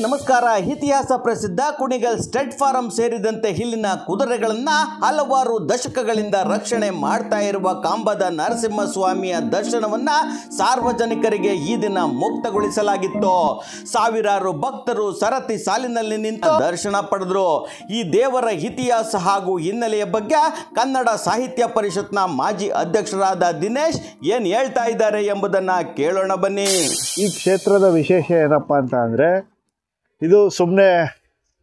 ನಮಸ್ಕಾರ. ಇತಿಹಾಸ ಪ್ರಸಿದ್ಧ ಕುಣಿಗಲ್ ಸ್ಟೇಟ್ ಫಾರಂ ಸೇರಿದಂತೆ ಇಲ್ಲಿನ ಕುದುರೆಗಳನ್ನು ಹಲವಾರು ದಶಕಗಳಿಂದ ರಕ್ಷಣೆ ಮಾಡ್ತಾ ಇರುವ ಕಂಬದ ನರಸಿಂಹಸ್ವಾಮಿಯ ದರ್ಶನವನ್ನ ಸಾರ್ವಜನಿಕರಿಗೆ ಈ ದಿನ ಮುಕ್ತಗೊಳಿಸಲಾಗಿತ್ತು. ಸಾವಿರಾರು ಭಕ್ತರು ಸರತಿ ಸಾಲಿನಲ್ಲಿ ನಿಂತು ದರ್ಶನ ಪಡೆದರು. ಈ ದೇವರ ಇತಿಹಾಸ ಹಾಗೂ ಹಿನ್ನೆಲೆಯ ಬಗ್ಗೆ ಕನ್ನಡ ಸಾಹಿತ್ಯ ಪರಿಷತ್ನ ಮಾಜಿ ಅಧ್ಯಕ್ಷರಾದ ದಿನೇಶ್ ಏನ್ ಹೇಳ್ತಾ ಇದ್ದಾರೆ ಎಂಬುದನ್ನ ಕೇಳೋಣ ಬನ್ನಿ. ಈ ಕ್ಷೇತ್ರದ ವಿಶೇಷ ಏನಪ್ಪಾ ಅಂತ ಅಂದರೆ, ಇದು ಸುಮ್ಮನೆ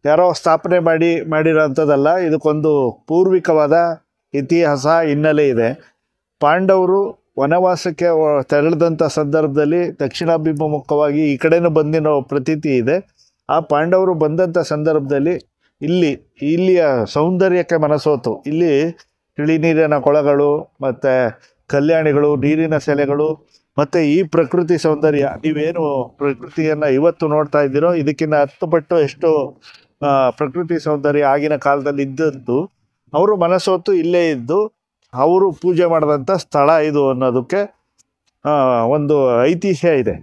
ಯಾರೋ ಸ್ಥಾಪನೆ ಮಾಡಿರೋಂಥದ್ದಲ್ಲ. ಇದಕ್ಕೊಂದು ಪೂರ್ವಿಕವಾದ ಇತಿಹಾಸ ಹಿನ್ನೆಲೆ ಇದೆ. ಪಾಂಡವರು ವನವಾಸಕ್ಕೆ ತೆರಳಿದಂಥ ಸಂದರ್ಭದಲ್ಲಿ ದಕ್ಷಿಣಾಭಿಮುಖವಾಗಿ ಈ ಕಡೆನೂ ಬಂದಿರೋ ಪ್ರತೀತಿ ಇದೆ. ಆ ಪಾಂಡವರು ಬಂದಂಥ ಸಂದರ್ಭದಲ್ಲಿ ಇಲ್ಲಿಯ ಸೌಂದರ್ಯಕ್ಕೆ ಮನಸೋತು. ಇಲ್ಲಿ ತಿಳಿ ನೀರಿನ ಕೊಳಗಳು ಮತ್ತು ಕಲ್ಯಾಣಿಗಳು, ನೀರಿನ ಸೆಲೆಗಳು ಮತ್ತು ಈ ಪ್ರಕೃತಿ ಸೌಂದರ್ಯ, ನೀವೇನು ಪ್ರಕೃತಿಯನ್ನು ಇವತ್ತು ನೋಡ್ತಾ ಇದ್ದೀರೋ ಇದಕ್ಕಿಂತ 10 ಪಟ್ಟು ಎಷ್ಟು ಪ್ರಕೃತಿ ಸೌಂದರ್ಯ ಆಗಿನ ಕಾಲದಲ್ಲಿ ಇದ್ದದ್ದು. ಅವರು ಮನಸೋತು ಇಲ್ಲೇ ಇದ್ದು ಅವರು ಪೂಜೆ ಮಾಡಿದಂಥ ಸ್ಥಳ ಇದು ಅನ್ನೋದಕ್ಕೆ ಒಂದು ಐತಿಹ್ಯ ಇದೆ.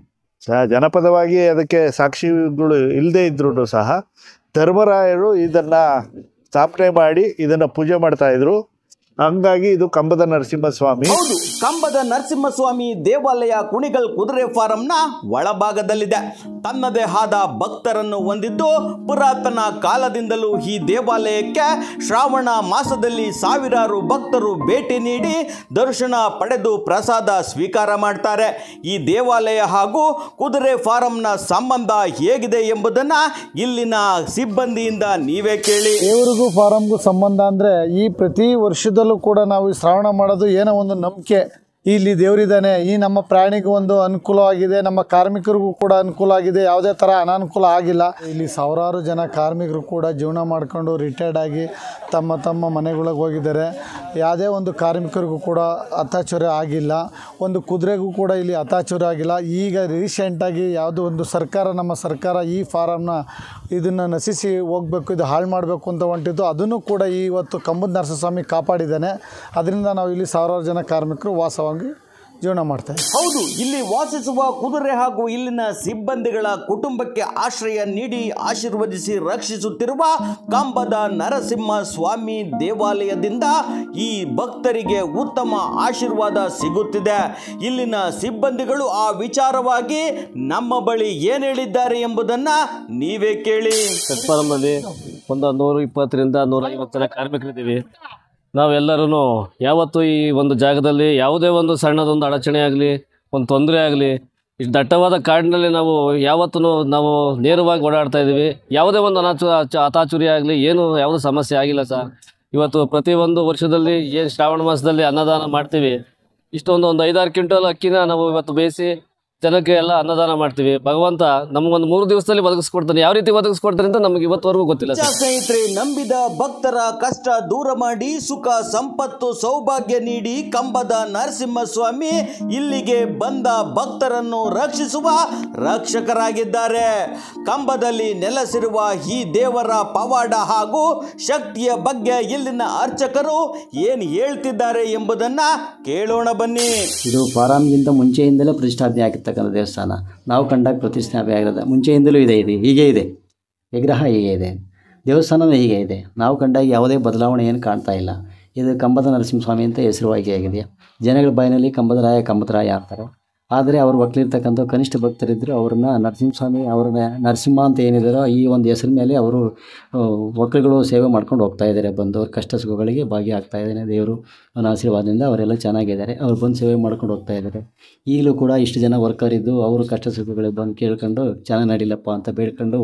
ಜನಪದವಾಗಿ ಅದಕ್ಕೆ ಸಾಕ್ಷಿಗಳು ಇಲ್ಲದೇ ಇದ್ರೂ ಸಹ ಧರ್ಮರಾಯರು ಇದನ್ನು ಸ್ಥಾಪನೆ ಮಾಡಿ ಇದನ್ನು ಪೂಜೆ ಮಾಡ್ತಾಯಿದ್ರು. ಹಂಗಾಗಿ ಇದು ಕಂಬದ ನರಸಿಂಹಸ್ವಾಮಿ. ಹೌದು, ಕಂಬದ ನರಸಿಂಹಸ್ವಾಮಿ ದೇವಾಲಯ ಕುಣಿಗಲ್ ಕುದುರೆ ಫಾರಂನ ಒಳಭಾಗದಲ್ಲಿದೆ. ತನ್ನದೇ ಆದ ಭಕ್ತರನ್ನು ಹೊಂದಿದ್ದು ಪುರಾತನ ಕಾಲದಿಂದಲೂ ಈ ದೇವಾಲಯಕ್ಕೆ ಶ್ರಾವಣ ಮಾಸದಲ್ಲಿ ಸಾವಿರಾರು ಭಕ್ತರು ಭೇಟಿ ನೀಡಿ ದರ್ಶನ ಪಡೆದು ಪ್ರಸಾದ ಸ್ವೀಕಾರ ಮಾಡ್ತಾರೆ. ಈ ದೇವಾಲಯ ಹಾಗೂ ಕುದುರೆ ಫಾರಂನ ಸಂಬಂಧ ಹೇಗಿದೆ ಎಂಬುದನ್ನ ಇಲ್ಲಿನ ಸಿಬ್ಬಂದಿಯಿಂದ ನೀವೇ ಕೇಳಿ. ದೇವರಿಗೂ ಫಾರಂಗೂ ಸಂಬಂಧ ಅಂದರೆ, ಈ ಪ್ರತಿ ವರ್ಷದಲ್ಲೂ ಕೂಡ ನಾವು ಶ್ರಾವಣ ಮಾಡೋದು ಏನೋ ಒಂದು ನಂಬಿಕೆ. ಇಲ್ಲಿ ದೇವರಿದ್ದಾನೆ, ಈ ನಮ್ಮ ಪ್ರಾಣಿಗೂ ಒಂದು ಅನುಕೂಲ ಆಗಿದೆ, ನಮ್ಮ ಕಾರ್ಮಿಕರಿಗೂ ಕೂಡ ಅನುಕೂಲ ಆಗಿದೆ, ಯಾವುದೇ ಥರ ಅನಾನುಕೂಲ ಆಗಿಲ್ಲ. ಇಲ್ಲಿ ಸಾವಿರಾರು ಜನ ಕಾರ್ಮಿಕರು ಕೂಡ ಜೀವನ ಮಾಡ್ಕೊಂಡು ರಿಟೈರ್ಡ್ ಆಗಿ ತಮ್ಮ ತಮ್ಮ ಮನೆಗಳಿಗೆ ಹೋಗಿದ್ದಾರೆ. ಯಾವುದೇ ಒಂದು ಕಾರ್ಮಿಕರಿಗೂ ಕೂಡ ಅತ್ಯಾಚಾರ ಆಗಿಲ್ಲ, ಒಂದು ಕುದುರೆಗೂ ಕೂಡ ಇಲ್ಲಿ ಅತ್ಯಾಚಾರ ಆಗಿಲ್ಲ. ಈಗ ರೀಸೆಂಟಾಗಿ ಯಾವುದೋ ಒಂದು ನಮ್ಮ ಸರ್ಕಾರ ಈ ಫಾರಮ್ನ ಇದನ್ನು ನಶಿಸಿ ಹೋಗಬೇಕು, ಇದು ಹಾಳು ಮಾಡಬೇಕು ಅಂತ ಹೊಂಟಿದ್ದು. ಅದನ್ನು ಕೂಡ ಇವತ್ತು ಕಂಬದ ನರಸಿಂಹಸ್ವಾಮಿ ಕಾಪಾಡಿದ್ದಾನೆ. ಅದರಿಂದ ನಾವು ಇಲ್ಲಿ ಸಾವಿರಾರು ಜನ ಕಾರ್ಮಿಕರು ವಾಸವಾಗಿ ಜೀವನ ಮಾಡ್ತಾರೆ. ಹೌದು, ಇಲ್ಲಿ ವಾಸಿಸುವ ಕುದುರೆ ಹಾಗೂ ಇಲ್ಲಿನ ಸಿಬ್ಬಂದಿಗಳ ಕುಟುಂಬಕ್ಕೆ ಆಶ್ರಯ ನೀಡಿ ಆಶೀರ್ವದಿಸಿ ರಕ್ಷಿಸುತ್ತಿರುವ ಕಂಬದ ನರಸಿಂಹ ಸ್ವಾಮಿ ದೇವಾಲಯದಿಂದ ಈ ಭಕ್ತರಿಗೆ ಉತ್ತಮ ಆಶೀರ್ವಾದ ಸಿಗುತ್ತಿದೆ. ಇಲ್ಲಿನ ಸಿಬ್ಬಂದಿಗಳು ಆ ವಿಚಾರವಾಗಿ ನಮ್ಮ ಬಳಿ ಏನು ಹೇಳಿದ್ದಾರೆ ಎಂಬುದನ್ನ ನೀವೇ ಕೇಳಿ. ಸತ್ಪಾರಮಲ್ಲಿ ಒಂದು 120ರಿಂದ 150 ಜನ ಕಾರ್ಮಿಕರಿದ್ದೀವಿ. ನಾವೆಲ್ಲರೂ ಯಾವತ್ತೂ ಈ ಒಂದು ಜಾಗದಲ್ಲಿ ಯಾವುದೇ ಒಂದು ಸಣ್ಣದೊಂದು ಅಡಚಣೆ ಆಗಲಿ, ಒಂದು ತೊಂದರೆ ಆಗಲಿ, ಇಷ್ಟು ದಟ್ಟವಾದ ಕಾಡಿನಲ್ಲಿ ನಾವು ಯಾವತ್ತೂ ನಾವು ನೇರವಾಗಿ ಓಡಾಡ್ತಾ ಇದ್ದೀವಿ. ಯಾವುದೇ ಒಂದು ಅತಾಚುರಿ ಆಗಲಿ, ಯಾವುದೇ ಸಮಸ್ಯೆ ಆಗಿಲ್ಲ ಸರ್. ಇವತ್ತು ಪ್ರತಿಯೊಂದು ವರ್ಷದಲ್ಲಿ ಏನು ಶ್ರಾವಣ ಮಾಸದಲ್ಲಿ ಅನ್ನದಾನ ಮಾಡ್ತೀವಿ. ಇಷ್ಟೊಂದು 5-6 ಕ್ವಿಂಟಲ್ ಅಕ್ಕಿನ ನಾವು ಇವತ್ತು ಬೇಯಿಸಿ ಜನಕ್ಕೆ ಎಲ್ಲ ಅನ್ನದಾನ ಮಾಡ್ತೀವಿ. ಭಗವಂತ ನಮಗೊಂದು 3 ದಿವಸದಲ್ಲಿ ಒದಗಿಸ್ಕೊಡ್ತಾನೆ. ಯಾವ ರೀತಿ ಒದಗಿಸ್ಕೊಡ್ತಾನೆ ಅಂತ ನಮಗೆ ಇವತ್ತವರೆಗೂ ಗೊತ್ತಿಲ್ಲ. ಸ್ನೇಹಿತರೆ, ನಂಬಿದ ಭಕ್ತರ ಕಷ್ಟ ದೂರ ಮಾಡಿ ಸುಖ ಸಂಪತ್ತು ಸೌಭಾಗ್ಯ ನೀಡಿ ಕಂಬದ ನರಸಿಂಹಸ್ವಾಮಿ ಇಲ್ಲಿಗೆ ಬಂದ ಭಕ್ತರನ್ನು ರಕ್ಷಿಸುವ ರಕ್ಷಕರಾಗಿದ್ದಾರೆ. ಕಂಬದಲ್ಲಿ ನೆಲೆಸಿರುವ ಈ ದೇವರ ಪವಾಡ ಹಾಗೂ ಶಕ್ತಿಯ ಬಗ್ಗೆ ಇಲ್ಲಿನ ಅರ್ಚಕರು ಏನು ಹೇಳ್ತಿದ್ದಾರೆ ಎಂಬುದನ್ನ ಕೇಳೋಣ ಬನ್ನಿ. ಇದು ಫಾರಂಗಿಂತ ಮುಂಚೆಯಿಂದಲೇ ಪ್ರತಿಷ್ಠಾಪನೆ ಆಗಿರ್ತಕ್ಕಂಥ ದೇವಸ್ಥಾನ. ನಾವು ಕಂಡಾಗ ಪ್ರತಿಷ್ಠಾಪನೆ ಆಗಿರೋದು ಮುಂಚೆಯಿಂದಲೂ ಇದೆ. ಹೀಗೆ ಇದೆ, ವಿಗ್ರಹ ಹೀಗೆ ಇದೆ, ದೇವಸ್ಥಾನವೂ ಹೀಗೆ ಇದೆ. ನಾವು ಕಂಡಾಗ ಯಾವುದೇ ಬದಲಾವಣೆ ಏನು ಕಾಣ್ತಾ ಇಲ್ಲ. ಇದು ಕಂಬದ ನರಸಿಂಹಸ್ವಾಮಿ ಅಂತ ಹೆಸರುವಾಗಿ ಆಗಿದೆ. ಜನಗಳ ಬಾಯಿನಲ್ಲಿ ಕಂಬದರಾಯ ಅಂತಾರೆ. ಆದರೆ ಅವರು ಒಕ್ಕಲಿರ್ತಕ್ಕಂಥ ಕನಿಷ್ಠ ಭಕ್ತರಿದ್ದರು. ಅವ್ರನ್ನ ನರಸಿಂಹಸ್ವಾಮಿ, ಅವ್ರನ್ನ ನರಸಿಂಹ ಅಂತ ಏನಿದ್ದಾರೋ ಈ ಒಂದು ಹೆಸರು ಮೇಲೆ ಅವರು ಒಕ್ಕಲಿಗಳು ಸೇವೆ ಮಾಡ್ಕೊಂಡು ಹೋಗ್ತಾ ಇದ್ದಾರೆ. ಬಂದವರು ಕಷ್ಟ ಸುಖಗಳಿಗೆ ಭಾಗಿಯಾಗ್ತಾ ಇದ್ದಾನೆ. ದೇವರು ಅವನ ಆಶೀರ್ವಾದದಿಂದ ಅವರೆಲ್ಲ ಚೆನ್ನಾಗಿದ್ದಾರೆ. ಅವ್ರು ಬಂದು ಸೇವೆ ಮಾಡ್ಕೊಂಡು ಹೋಗ್ತಾ ಇದ್ದಾರೆ. ಈಗಲೂ ಕೂಡ ಇಷ್ಟು ಜನ ವರ್ಕರ್ ಇದ್ದು ಅವರು ಕಷ್ಟ ಸುಖಗಳಿಗೆ ಬಂದು ಕೇಳ್ಕೊಂಡು ಚೆನ್ನಾಗಿ ನಡಿಲಪ್ಪ ಅಂತ ಬೇಡ್ಕೊಂಡು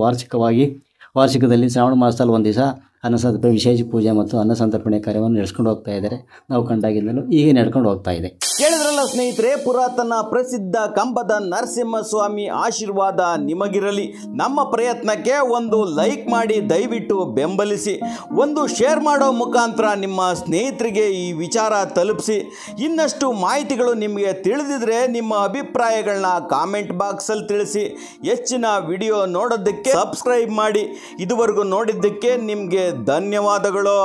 ವಾರ್ಷಿಕದಲ್ಲಿ ಶ್ರಾವಣ ಮಾಸದಲ್ಲಿ ಒಂದು ದಿವಸ ಅನ್ನಸಂತರ್ಪಣೆ, ವಿಶೇಷ ಪೂಜೆ ಮತ್ತು ಅನ್ನಸಂತರ್ಪಣೆ ಕಾರ್ಯವನ್ನು ನಡೆಸ್ಕೊಂಡು ಹೋಗ್ತಾ ಇದ್ದಾರೆ. ನಾವು ಕಂಡಾಗಿಂದಲೂ ಹೀಗೆ ನಡ್ಕೊಂಡು ಹೋಗ್ತಾ ಇದೆ. ಕೇಳಿದ್ರಲ್ಲ ಸ್ನೇಹಿತರೆ, ಪುರಾತನ ಪ್ರಸಿದ್ಧ ಕಂಬದ ನರಸಿಂಹಸ್ವಾಮಿ ಆಶೀರ್ವಾದ ನಿಮಗಿರಲಿ. ನಮ್ಮ ಪ್ರಯತ್ನಕ್ಕೆ ಒಂದು ಲೈಕ್ ಮಾಡಿ ದಯವಿಟ್ಟು ಬೆಂಬಲಿಸಿ, ಒಂದು ಶೇರ್ ಮಾಡೋ ಮುಖಾಂತರ ನಿಮ್ಮ ಸ್ನೇಹಿತರಿಗೆ ಈ ವಿಚಾರ ತಲುಪಿಸಿ. ಇನ್ನಷ್ಟು ಮಾಹಿತಿಗಳು ನಿಮಗೆ ತಿಳಿದಿದ್ರೆ ನಿಮ್ಮ ಅಭಿಪ್ರಾಯಗಳನ್ನ ಕಾಮೆಂಟ್ ಬಾಕ್ಸಲ್ಲಿ ತಿಳಿಸಿ. ಹೆಚ್ಚಿನ ವಿಡಿಯೋ ನೋಡೋದಕ್ಕೆ ಸಬ್ಸ್ಕ್ರೈಬ್ ಮಾಡಿ. ಇದುವರೆಗೂ ನೋಡಿದ್ದಕ್ಕೆ ನಿಮಗೆ ಧನ್ಯವಾದಗಳು.